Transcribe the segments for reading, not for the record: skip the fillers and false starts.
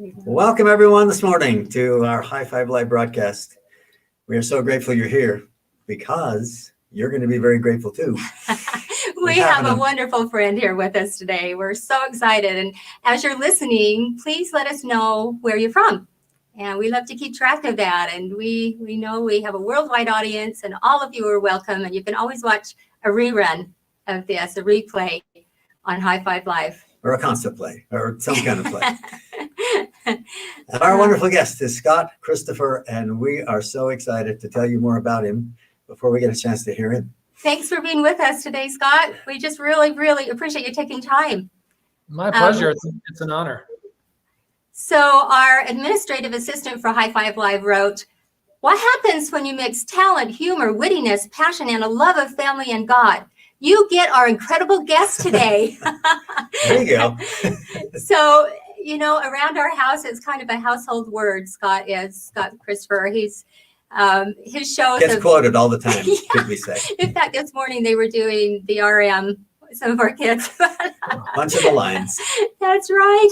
Welcome everyone this morning to our High Five Live broadcast. We are so grateful you're here because you're going to be very grateful too. We have a wonderful friend here with us today. We're so excited. And as you're listening, please let us know where you're from. And we love to keep track of that. And we know we have a worldwide audience and all of you are welcome. And you can always watch a rerun of this, a replay on High Five Live. Or a concert play or some kind of play. And our wonderful guest is Scott Christopher, and we are so excited to tell you more about him before we get a chance to hear him. Thanks for being with us today, Scott. We just really appreciate you taking time. My pleasure. It's an honor. So our administrative assistant for High Five Live wrote, "What happens when you mix talent, humor, wittiness, passion, and a love of family and God? You get our incredible guest today." There you go. So, around our house, it's kind of a household word. Scott Christopher. He's his shows gets quoted all the time. Yeah. Could we say? In fact, this morning they were doing the RM. Some of our kids. A bunch of the lines. That's right.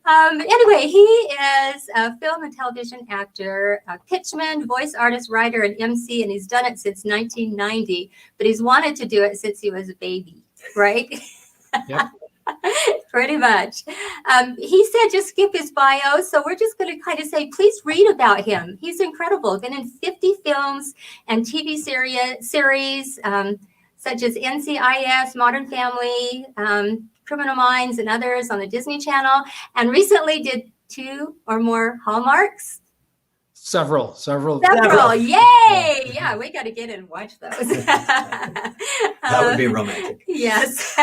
Anyway, he is a film and television actor, a pitchman, voice artist, writer, and MC, and he's done it since 1990. But he's wanted to do it since he was a baby, right? Yeah. Pretty much. He said just skip his bio, so we're just going to kind of say, please read about him. He's incredible. Been in 50 films and TV series. Such as NCIS, Modern Family, Criminal Minds, and others on the Disney Channel, and recently did 2 or more Hallmarks. Several. Yay! Yeah, we got to get in and watch those. That would be romantic. Yes.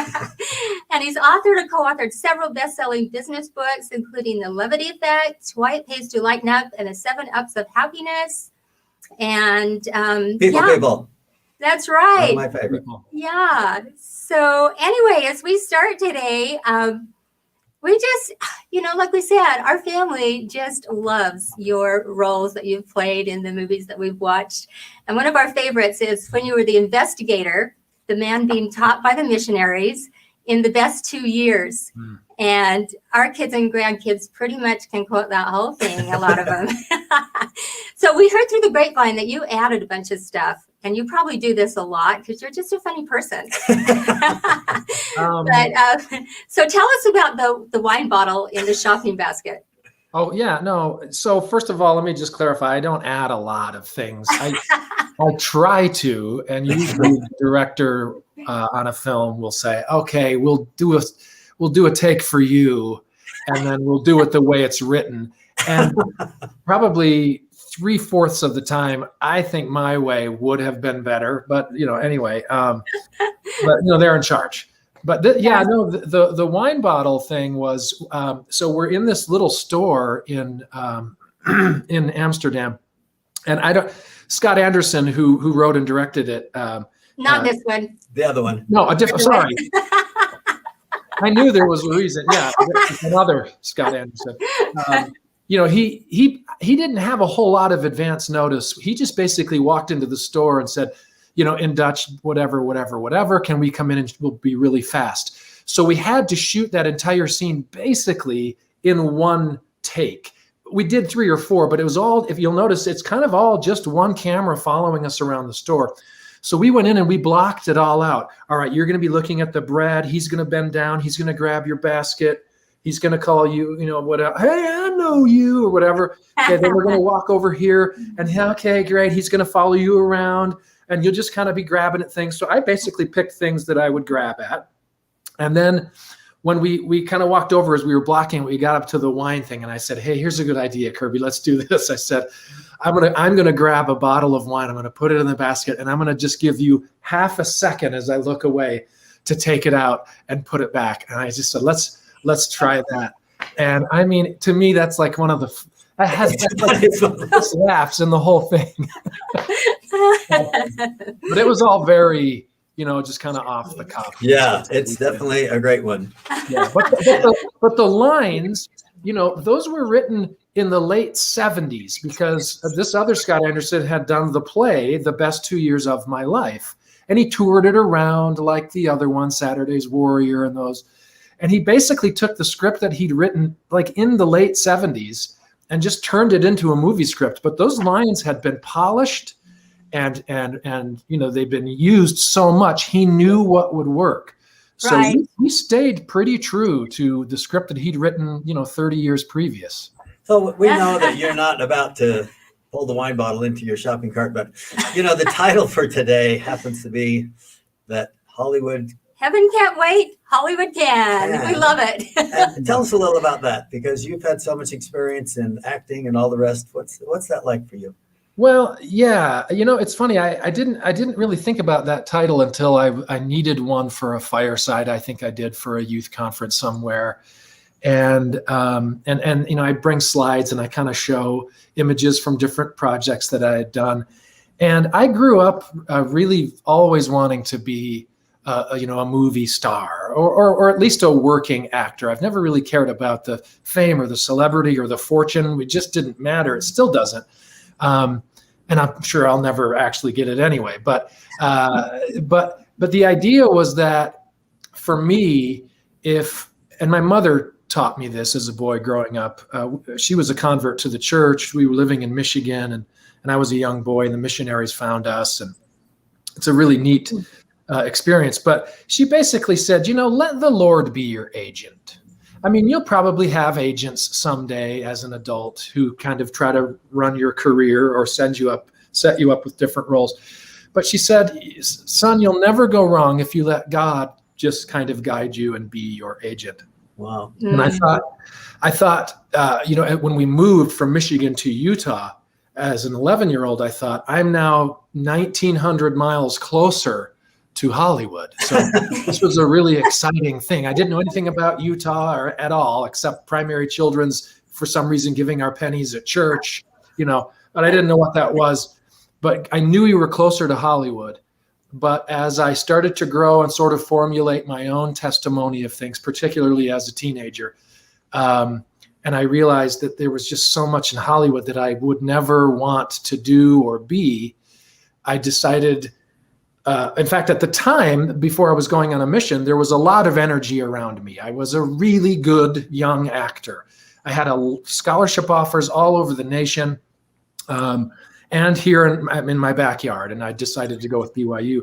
And he's authored and co-authored several best-selling business books, including The Levity Effect, Why It Pays to Lighten Up, and The 7 Ups of Happiness. And People. That's right. One of my favorite. Yeah. So anyway, as we start today, we just, like we said, our family just loves your roles that you've played in the movies that we've watched. And one of our favorites is when you were the investigator, the man being taught by the missionaries in The Best 2 Years. Mm. And our kids and grandkids pretty much can quote that whole thing, a lot of them. So we heard through the grapevine that you added a bunch of stuff. And you probably do this a lot because you're just a funny person. So tell us about the wine bottle in the shopping basket. Oh, yeah, no. So first of all, let me just clarify. I don't add a lot of things. I try to, and usually the director on a film will say, okay, we'll do a take for you, and then we'll do it the way it's written. And probably 3/4 of the time, I think my way would have been better, but anyway, but they're in charge. But the wine bottle thing was, so we're in this little store in in Amsterdam, and Scott Anderson, who wrote and directed it. Not this one. The other one. No, a different. Sorry. I knew there was a reason. Yeah, another Scott Anderson. He didn't have a whole lot of advance notice. He just basically walked into the store and said, in Dutch, whatever, can we come in and we'll be really fast. So we had to shoot that entire scene basically in one take. We did 3 or 4, but it was all, if you'll notice, it's kind of all just one camera following us around the store. So we went in and we blocked it all out. All right, you're going to be looking at the bread. He's going to bend down. He's going to grab your basket. He's going to call you, whatever. Hey, I know you, or whatever. Okay, then we're going to walk over here, and okay, great. He's going to follow you around, and you'll just kind of be grabbing at things. So I basically picked things that I would grab at, and then when we kind of walked over as we were blocking, we got up to the wine thing, and I said, "Hey, here's a good idea, Kirby. Let's do this." I said, I'm gonna grab a bottle of wine. I'm gonna put it in the basket, and I'm gonna just give you half a second as I look away to take it out and put it back. And I just said, Let's try that. And I mean, to me, that's like one of the best laughs in the whole thing. But it was all very, just kind of off the cuff. Yeah, it's definitely a great one. Yeah, but the lines, those were written in the late 70s because this other Scott Anderson had done the play, The Best 2 Years of My Life. And he toured it around like the other one, Saturday's Warrior and those. And he basically took the script that he'd written like in the late 70s and just turned it into a movie script. But those lines had been polished and they've been used so much. He knew what would work. So Right. we stayed pretty true to the script that he'd written, 30 years previous. So we know that you're not about to pull the wine bottle into your shopping cart, but the title for today happens to be that Hollywood. Heaven can't wait. Hollywood can. Yeah. We love it. And tell us a little about that, because you've had so much experience in acting and all the rest. What's that like for you? Well, yeah, it's funny. I didn't really think about that title until I needed one for a fireside. I think I did for a youth conference somewhere. And I bring slides and I kind of show images from different projects that I had done. And I grew up really always wanting to be a movie star or at least a working actor. I've never really cared about the fame or the celebrity or the fortune. It just didn't matter. It still doesn't. And I'm sure I'll never actually get it anyway. But the idea was that for me, and my mother taught me this as a boy growing up. She was a convert to the church. We were living in Michigan, and I was a young boy, and the missionaries found us, and it's a really neat experience. But she basically said, let the Lord be your agent. I mean, you'll probably have agents someday as an adult who kind of try to run your career or set you up with different roles. But she said, son, you'll never go wrong if you let God just kind of guide you and be your agent. Wow. And I thought, when we moved from Michigan to Utah as an 11-year-old, I thought, I'm now 1,900 miles closer to Hollywood. So this was a really exciting thing. I didn't know anything about Utah or at all, except primary children's, for some reason, giving our pennies at church, but I didn't know what that was. But I knew we were closer to Hollywood. But as I started to grow and sort of formulate my own testimony of things, particularly as a teenager, and I realized that there was just so much in Hollywood that I would never want to do or be, I decided, in fact, at the time, before I was going on a mission, there was a lot of energy around me. I was a really good young actor. I had scholarship offers all over the nation. And here in my backyard, and I decided to go with BYU.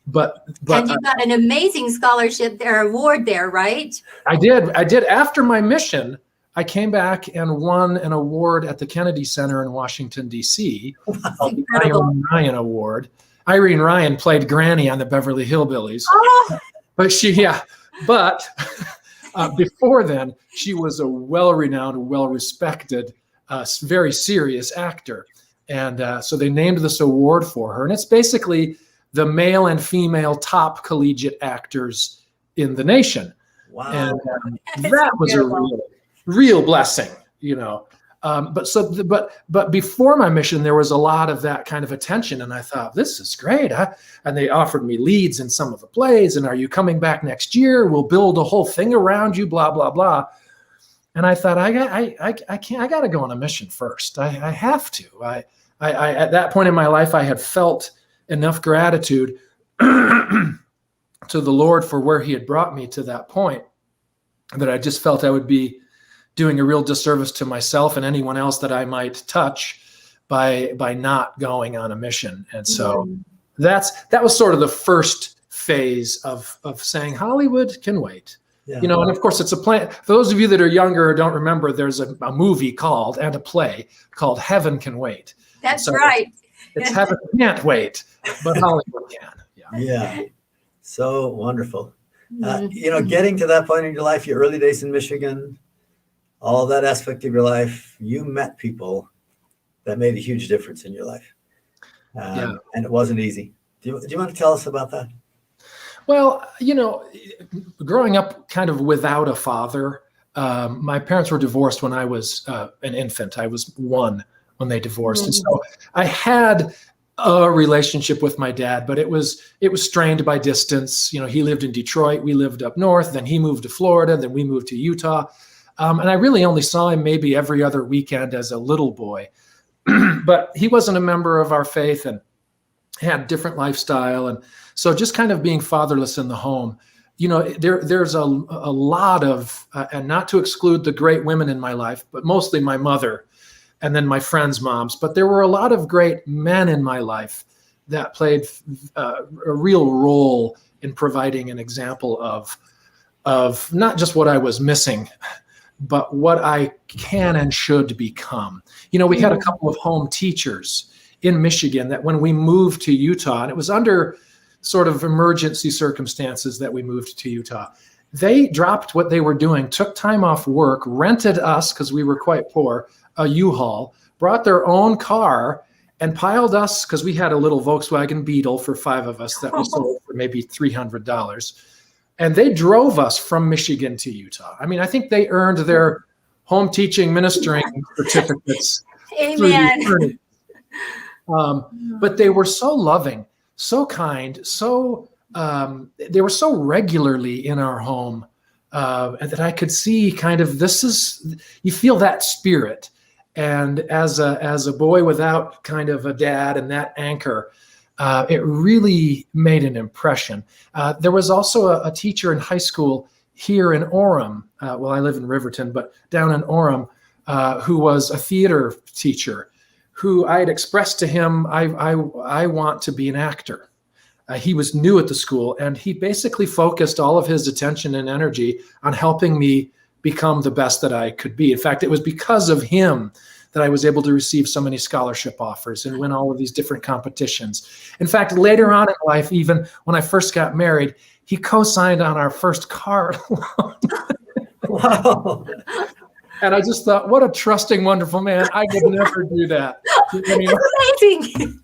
But and you got an amazing scholarship award there, right? I did. After my mission, I came back and won an award at the Kennedy Center in Washington, D.C. The Irene Ryan Award. Irene Ryan played Granny on the Beverly Hillbillies. Oh. But before then, she was a well-renowned, well-respected, very serious actor. And so they named this award for her. And it's basically the male and female top collegiate actors in the nation. Wow. And that was a real blessing, But before my mission, there was a lot of that kind of attention. And I thought, this is great. And they offered me leads in some of the plays. And are you coming back next year? We'll build a whole thing around you, blah, blah, blah. And I thought, I got to go on a mission first. I have to. I at that point in my life, I had felt enough gratitude to the Lord for where he had brought me to that point that I just felt I would be doing a real disservice to myself and anyone else that I might touch by not going on a mission. And so that was sort of the first phase of saying Hollywood can wait. Yeah. And of course it's a plan. For those of you that are younger or don't remember, there's a movie and a play called Heaven Can Wait. That's right. It's Heaven Can't Wait, but Hollywood can. Yeah. So wonderful. Getting to that point in your life, your early days in Michigan, all that aspect of your life, you met people that made a huge difference in your life. And it wasn't easy. Do you want to tell us about that? Well, growing up kind of without a father, my parents were divorced when I was an infant. I was 1 when they divorced. And so I had a relationship with my dad, but it was strained by distance. He lived in Detroit, we lived up north, then he moved to Florida, then we moved to Utah. And I really only saw him maybe every other weekend as a little boy. But he wasn't a member of our faith and had a different lifestyle. And so just kind of being fatherless in the home there's a lot of, and not to exclude the great women in my life, but mostly my mother and then my friends' moms. But there were a lot of great men in my life that played a real role in providing an example of not just what I was missing, but what I can and should become. We had a couple of home teachers in Michigan that when we moved to Utah, and it was under sort of emergency circumstances that we moved to Utah, they dropped what they were doing, took time off work, rented us, because we were quite poor, a U-Haul, brought their own car, and piled us, because we had a little Volkswagen Beetle for 5 of us that we sold for maybe $300. And they drove us from Michigan to Utah. I mean, I think they earned their home teaching ministering certificates. Amen. But they were so loving, so kind, they were so regularly in our home that I could see kind of you feel that spirit. And as a boy without kind of a dad and that anchor, it really made an impression. There was also a teacher in high school here in Orem. Well, I live in Riverton, but down in Orem, who was a theater teacher, who I had expressed to him, I want to be an actor. He was new at the school, and he basically focused all of his attention and energy on helping me become the best that I could be. In fact, it was because of him that I was able to receive so many scholarship offers and win all of these different competitions. In fact, later on in life, even when I first got married, he co-signed on our first car loan. Wow. And I just thought, what a trusting, wonderful man. I could never do that. It's amazing.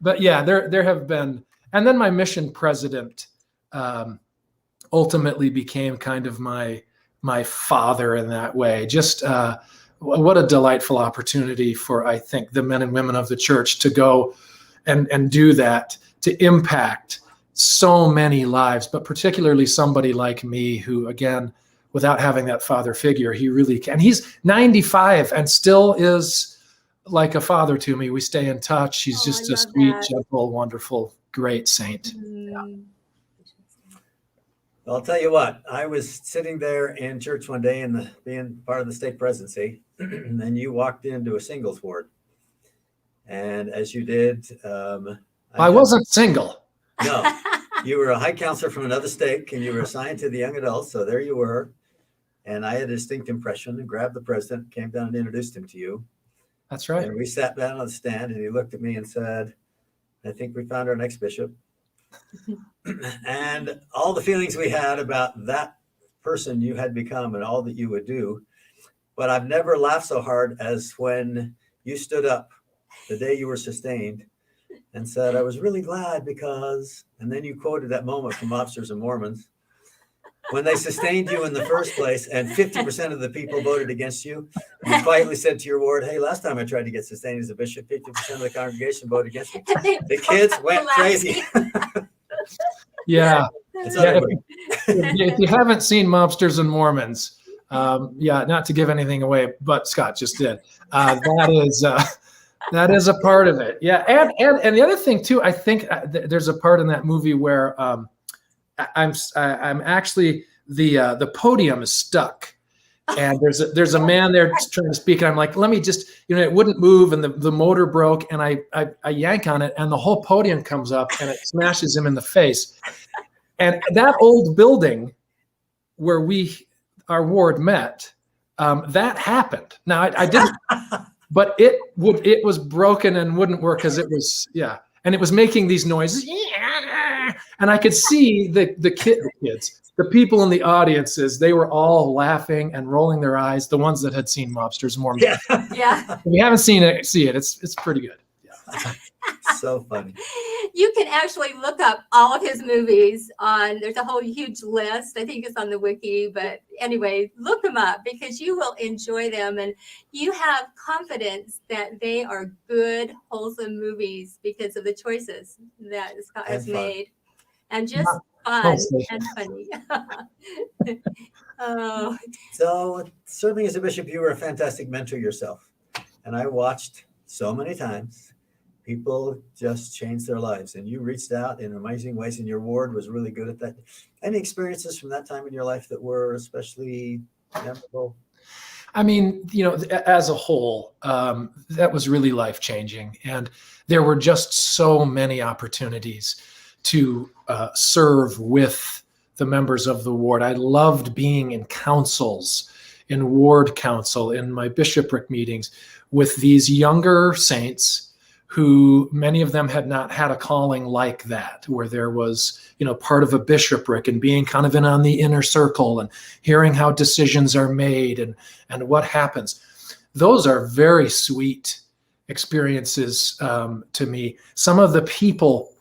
But yeah, there have been, and then my mission president ultimately became kind of my father in that way. Just what a delightful opportunity for, I think, the men and women of the church to go and do that, to impact so many lives, but particularly somebody like me who, again, without having that father figure, he really can. He's 95 and still is like a father to me. We stay in touch. He's just a sweet, gentle, wonderful, great saint. Yeah. Well, I'll tell you what, I was sitting there in church one day and being part of the stake presidency, and then you walked into a singles ward. And as you did, I wasn't single. No, you were a high counselor from another stake, and you were assigned to the young adults. So there you were. And I had a distinct impression and grabbed the president, came down and introduced him to you. That's right. And we sat down on the stand, and he looked at me and said, I think we found our next bishop. And all the feelings we had about that person you had become and all that you would do. But I've never laughed so hard as when you stood up the day you were sustained and said, I was really glad because, and then you quoted that moment from Mobsters and Mormons, when they sustained you in the first place and 50% of the people voted against you, you quietly said to your ward, hey, last time I tried to get sustained as a bishop, 50% of the congregation voted against me. The kids went crazy. Yeah. If you haven't seen Mobsters and Mormons, not to give anything away, but Scott just did. That is a part of it. Yeah, and the other thing too, I think there's a part in that movie where I'm actually the podium is stuck, and there's a man there trying to speak, and I'm like, let me just, it wouldn't move, and the motor broke, and I yank on it, and the whole podium comes up, and it smashes him in the face. And that old building where our ward met, that happened. Now I didn't, but it was broken and wouldn't work because it was, and it was making these noises, and I could see the kids. The people in the audiences, they were all laughing and rolling their eyes. The ones that had seen Mobsters and Mormons. Yeah. If you haven't seen it, see it. It's pretty good. Yeah. So funny. You can actually look up all of his movies there's a whole huge list. I think it's on the wiki, but anyway, look them up because you will enjoy them, and you have confidence that they are good, wholesome movies because of the choices that Scott has made, and just fun and funny. Oh. So serving as a bishop, you were a fantastic mentor yourself, and I watched so many times people just changed their lives, and you reached out in amazing ways, and your ward was really good at that. Any experiences from that time in your life that were especially memorable? I mean, as a whole, that was really life-changing. And there were just so many opportunities to serve with the members of the ward. I loved being in councils, in ward council, in my bishopric meetings with these younger saints who many of them had not had a calling like that, where there was, part of a bishopric and being kind of in on the inner circle and hearing how decisions are made and what happens. Those are very sweet experiences to me. Some of the people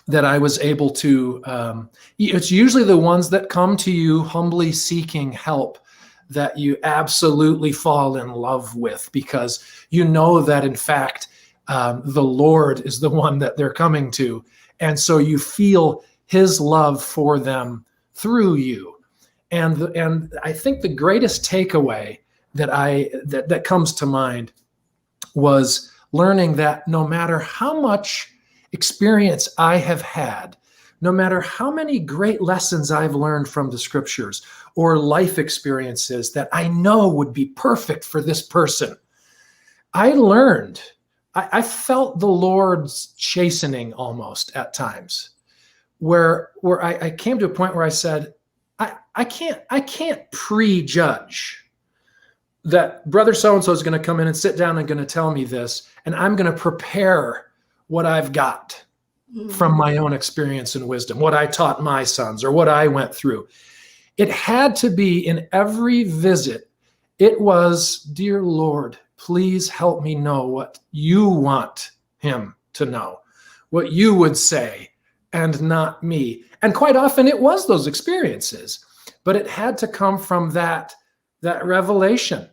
that I was able to, it's usually the ones that come to you humbly seeking help that you absolutely fall in love with, because you know that in fact, the Lord is the one that they're coming to. And so you feel his love for them through you. And I think the greatest takeaway that comes to mind was learning that no matter how much experience I have had, no matter how many great lessons I've learned from the scriptures or life experiences that I know would be perfect for this person, I felt the Lord's chastening almost at times, where I came to a point where I said, I can't prejudge that brother so-and-so is going to come in and sit down and going to tell me this, and I'm going to prepare what I've got from my own experience and wisdom, what I taught my sons or what I went through. It had to be in every visit. It was, dear Lord, please help me know what you want him to know, what you would say, and not me. And quite often it was those experiences, but it had to come from that revelation.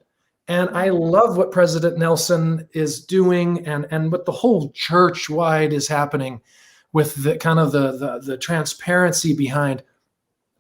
And I love what President Nelson is doing and what the whole church-wide is happening with the kind of the transparency behind,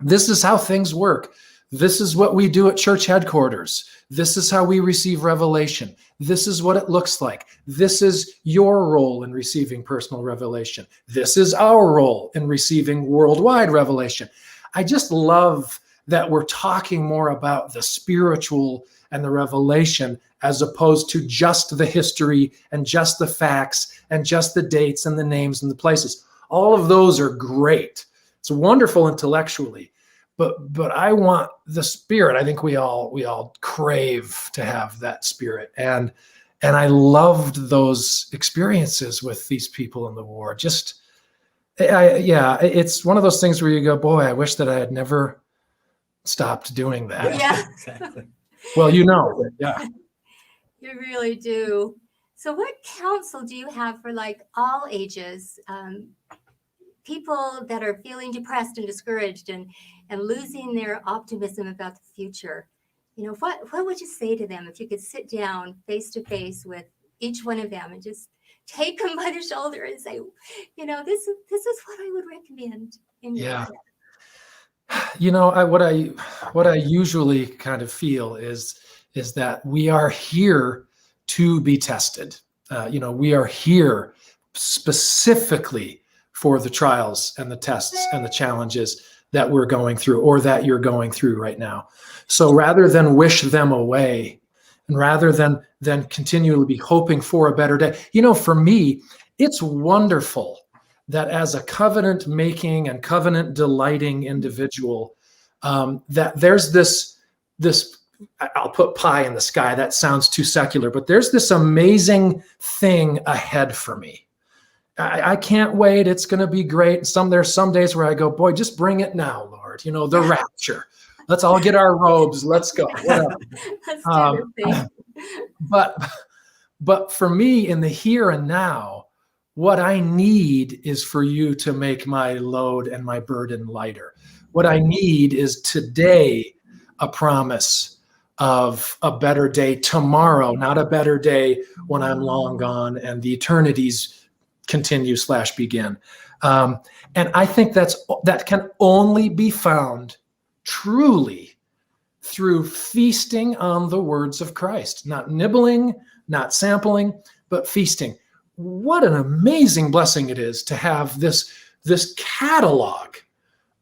this is how things work. This is what we do at church headquarters. This is how we receive revelation. This is what it looks like. This is your role in receiving personal revelation. This is our role in receiving worldwide revelation. I just love that we're talking more about the spiritual and the revelation as opposed to just the history and just the facts and just the dates and the names and the places. All of those are great. It's wonderful intellectually. But I want the spirit. I think we all crave to have that spirit. And I loved those experiences with these people in the war. It's one of those things where you go, boy, I wish that I had never stopped doing that. Yeah. Exactly. Well, yeah. You really do. So what counsel do you have for all ages? People that are feeling depressed and discouraged and losing their optimism about the future. What would you say to them if you could sit down face to face with each one of them and just take them by the shoulder and say, this is what I would recommend. Yeah. What I usually kind of feel is that we are here to be tested. We are here specifically for the trials and the tests and the challenges that we're going through or that you're going through right now. So rather than wish them away and rather than continually be hoping for a better day, for me, it's wonderful that as a covenant making and covenant delighting individual, that there's this, I'll put pie in the sky. That sounds too secular, but there's this amazing thing ahead for me. I can't wait. It's going to be great. There's some days where I go, boy, just bring it now, Lord. The rapture. Let's all get our robes. Let's go. Let's do the thing. But for me, in the here and now, what I need is for you to make my load and my burden lighter. What I need is today a promise of a better day tomorrow, not a better day when I'm long gone and the eternities continue/begin. And I think that can only be found truly through feasting on the words of Christ, not nibbling, not sampling, but feasting. what an amazing blessing it is to have this catalog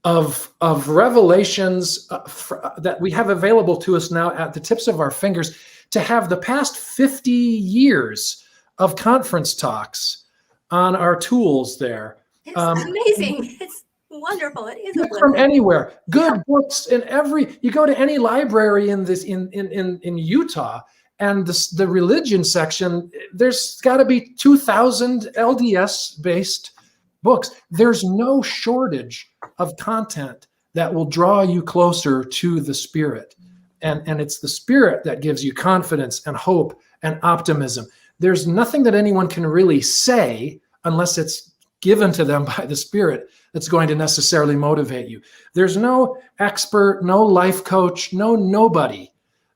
of revelations that we have available to us now at the tips of our fingers, to have the past 50 years of conference talks on our tools there. It's amazing. It's wonderful. It is a blessing. From anywhere, good books in you go to any library in Utah, and the religion section, there's got to be 2,000 LDS based books. There's no shortage of content that will draw you closer to the Spirit. And it's the Spirit that gives you confidence and hope and optimism. There's nothing that anyone can really say, unless it's given to them by the Spirit, that's going to necessarily motivate you. There's no expert, no life coach, nobody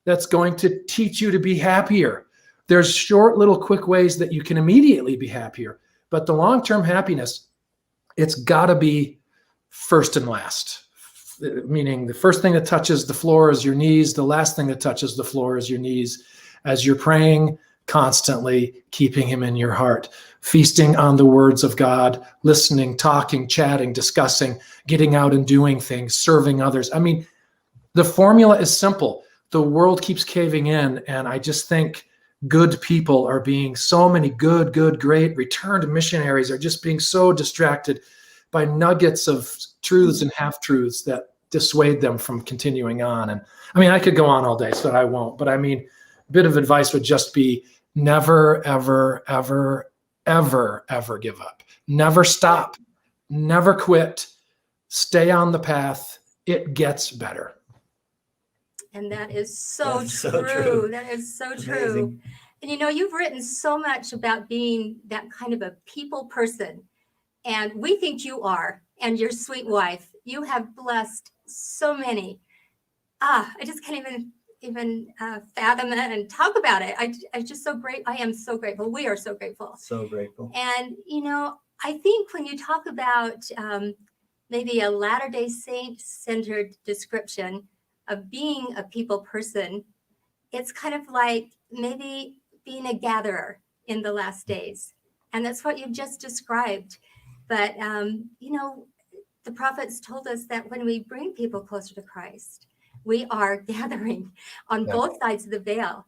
that's going to teach you to be happier. There's short little quick ways that you can immediately be happier. But the long-term happiness, it's got to be first and last. Meaning the first thing that touches the floor is your knees. The last thing that touches the floor is your knees. As you're praying, constantly keeping him in your heart, feasting on the words of God, listening, talking, chatting, discussing, getting out and doing things, serving others. I mean, the formula is simple. The world keeps caving in, and I just think good people are being, so many good, great returned missionaries are just being so distracted by nuggets of truths and half-truths that dissuade them from continuing on. And I mean, I could go on all day, so I won't. But I mean, a bit of advice would just be never, ever, ever, ever, ever give up. Never stop. Never quit. Stay on the path. It gets better. And that is so That's true. so true. That is so Amazing. true. And you know, you've written so much about being that kind of a people person. And we think you are, and your sweet wife. You have blessed so many. I just can't even fathom it and talk about it. I just so great. I am so grateful. We are so grateful. So grateful. And, you know, I think when you talk about maybe a Latter-day Saint-centered description of being a people person, it's kind of like maybe being a gatherer in the last days. And that's what you've just described. But, you know, the prophets told us that when we bring people closer to Christ, we are gathering on both sides of the veil.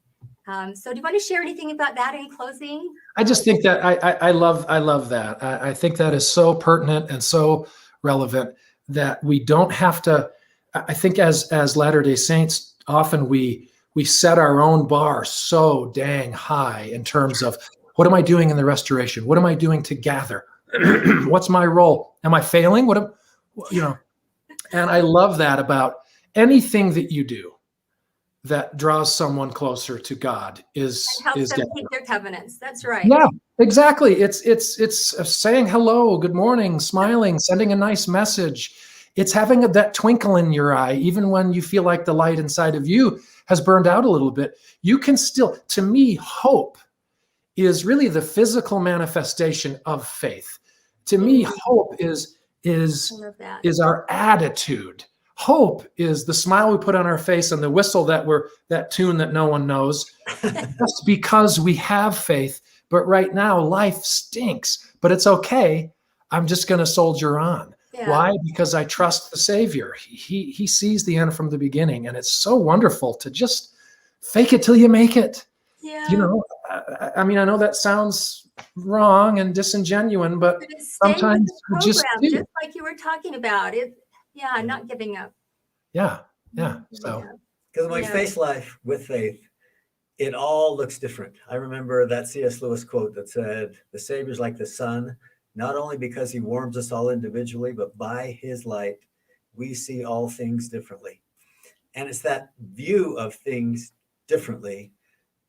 So do you want to share anything about that in closing? I just think that I love that. I think that is so pertinent and so relevant that we don't have to. I think as Latter-day Saints, often we set our own bar so dang high in terms of, what am I doing in the restoration? What am I doing to gather? What's my role? Am I failing? And I love that about anything that you do that draws someone closer to God is helps them keep their covenants. That's right. Yeah, exactly. It's saying hello, good morning, smiling, sending a nice message. It's having that twinkle in your eye, even when you feel like the light inside of you has burned out a little bit. You can still, to me, hope is really the physical manifestation of faith. To me, hope is our attitude. Hope is the smile we put on our face and the whistle that tune that no one knows. Just because we have faith, but right now life stinks, but it's okay. I'm just going to soldier on. Yeah. Why? Because I trust the Savior. He sees the end from the beginning, and it's so wonderful to just fake it till you make it. Yeah. You know, I mean, I know that sounds wrong and disingenuous, but sometimes we just like you were talking about it. Yeah, not giving up. Yeah. So, because when we face life with faith, it all looks different. I remember that C.S. Lewis quote that said, "The Savior's like the sun, not only because he warms us all individually, but by his light, we see all things differently." And it's that view of things differently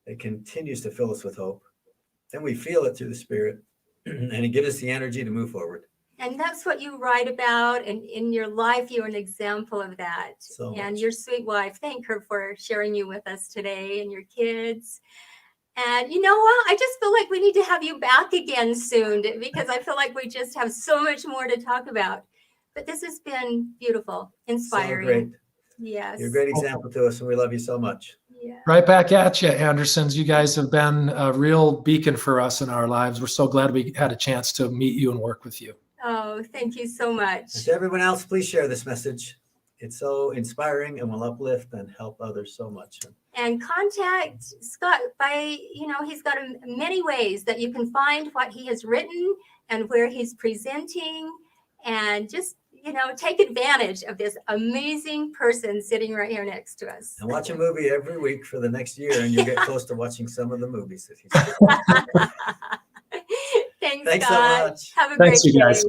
that continues to fill us with hope. Then we feel it through the Spirit, and it gives us the energy to move forward. And that's what you write about. And in your life, you're an example of that. And your sweet wife, thank her for sharing you with us today, and your kids. And you know what? I just feel like we need to have you back again soon, because I feel like we just have so much more to talk about. But this has been beautiful, inspiring. So great. Yes. You're a great example to us, and we love you so much. Yeah. Right back at you, Andersons. You guys have been a real beacon for us in our lives. We're so glad we had a chance to meet you and work with you. Oh, thank you so much. And to everyone else, please share this message. It's so inspiring and will uplift and help others so much. And contact Scott by, he's got many ways that you can find what he has written and where he's presenting, and just, take advantage of this amazing person sitting right here next to us. And watch a movie every week for the next year, and you'll get close to watching some of the movies that he's doing. Thanks, Thanks so Scott. much. Have a Thanks, great you guys. day.